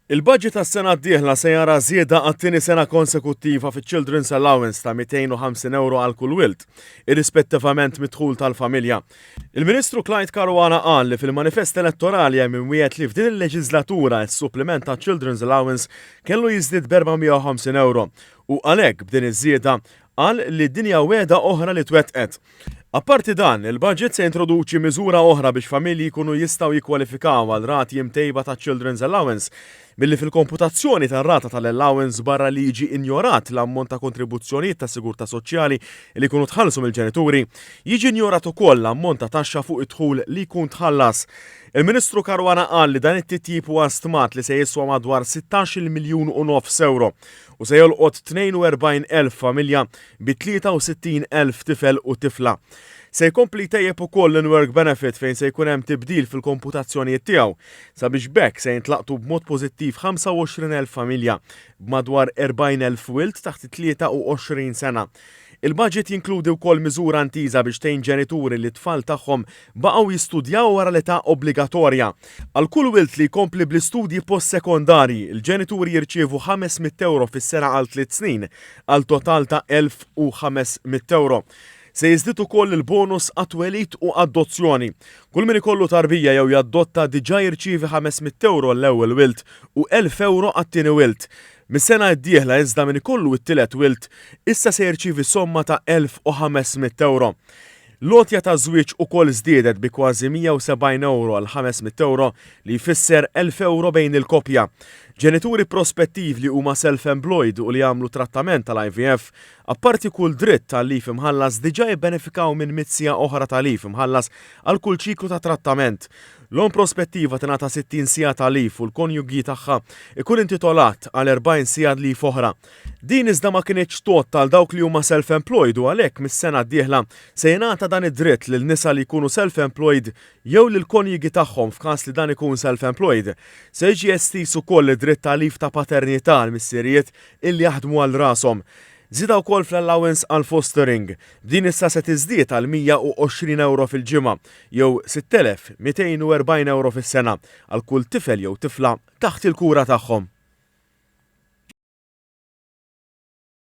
Il-budget tas-sena d-dieħla se jara żieda għat-tieni sena konsekuttiva fiċ-Children's Allowance ta' €250 għal kull wild, irrispettivament mid-dħul tal-familja. Il-Ministru Clyde Caruana qal li fil-manifest elettorali hemm imwiegħed li f'din il-leġislatura s-suppliment ta' Children's Allowance kellu jiżdied b'450 u għalhekk b'din iż-żieda qal li d-dinja wegħda oħra li twettqet. Apparti dan, il-budget se introduċi miżura oħra biex familji jkunu jistgħu jikkwalifikaw għal rati imtejba ta' Children's Allowance, billi fil-komputazzjoni tar-rata tal-allowance barra li jiġi injorat l-ammont ta' kontribuzzjonijiet ta' sigurtà soċjali li jkunu tħallsu mill-ġenituri, jiġi injorat ukoll l-ammont ta' taxxa fuq id-dħul li jkun tħallas. Il-Ministru Caruana qal li dan it-titjib huwa stmat li se jiswa madwar 16 miljun u nofs euro u se jolqot 42,000 familja bi 63,000 tifel u tifla. Se jkompli tejjeb ukoll l-work benefit fejn se jkun hemm tibdil fil-komputazzjonijiet tiegħu sabiex bekk se jintlaqtu b'mod pożittiv 25,000 familja b'madwar 40,000 wild taħt 23 sena. Il-budget jinkludi wkoll miżura antiża biex tgħin ġenituri li t-tfal tagħhom baqgħu jistudjaw wara l-età obbligatorja. Għal kull wild li jkompli bl-istudji postsekondarji, il-ġenituri jirċievu €500 fis-sena għal 3 snin għal total ta' €1,500. Se jiżdied ukoll il-bonus għat-twelid u adozzjoni. Kull min ikollu tarbija jew jaddotta diġà jirċievi €500 l-ewwel wild u €1,000 għat-tieni wild. Mis-sena d-dieħla iżda min ikollu t-tielet wild issa se jirċievi somma ta' €1,500. Lotja ta' żwieġ ukoll żdiedet bi kważi €170 għal €500 li jfisser €1,000 bejn il-koppja. Ġenituri prospettiv li huma self-employed u li jagħmlu trattament tal-IVF, apparti kull dritt tal-lif imħallas diġà jibbenefikaw minn mitsija oħra tal-lif imħallas għal kull ċiklu ta' trattament. L-om prospettiva tingħata 60 sija tal-lif u l-konjugi tagħha ikun intitolat għal 40 sija lif oħra. Din iżda ma kienx tot tal dawk li huma self-employed u għalhekk mis-sena d-dieħla se jingħata dan id-dritt lil nisa li jkunu self-employed jew lil konjugi tagħhom f'każ li dan ikun self-employed. Se jiġi estis ukoll id-dritt tal-lif ta' paternità għal missieriet illi jaħdmu għal rashom. Żieda wkoll fl-allowance għal fostering. Din issa se tiżdied għal €120 fil-ġimgħa jew €6,240 fis-sena għal kull tifel jew tifla taħt il-kura tagħhom.